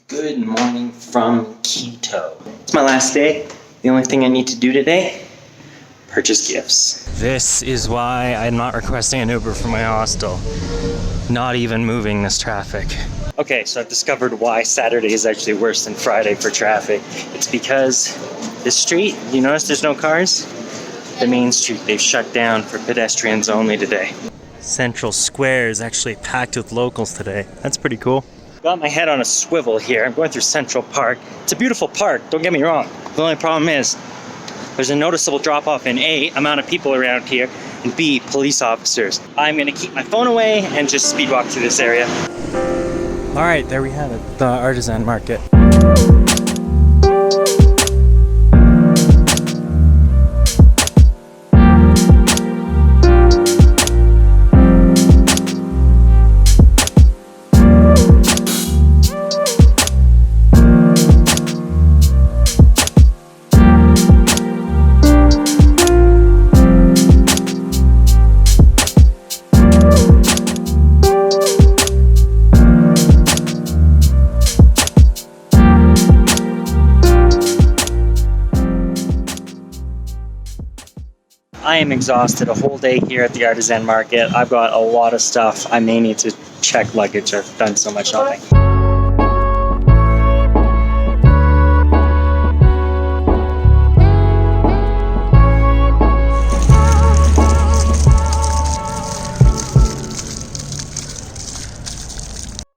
Good morning from Quito. It's my last day. The only thing I need to do today, purchase gifts. This is why I'm not requesting an Uber from my hostel. Not even moving this traffic. Okay, so I've discovered why Saturday is actually worse than Friday for traffic. It's because this street, you notice there's no cars? The main street, they've shut down for pedestrians only today. Central Square is actually packed with locals today. That's pretty cool. Got my head on a swivel here. I'm going through Central Park. It's a beautiful park, don't get me wrong. The only problem is there's a noticeable drop-off in A, amount of people around here, and B, police officers. I'm gonna keep my phone away and just speed walk through this area. All right, there we have it, the Artisan Market. I am exhausted. A whole day here at the Artisan Market. I've got a lot of stuff. I may need to check luggage. I've done so much shopping.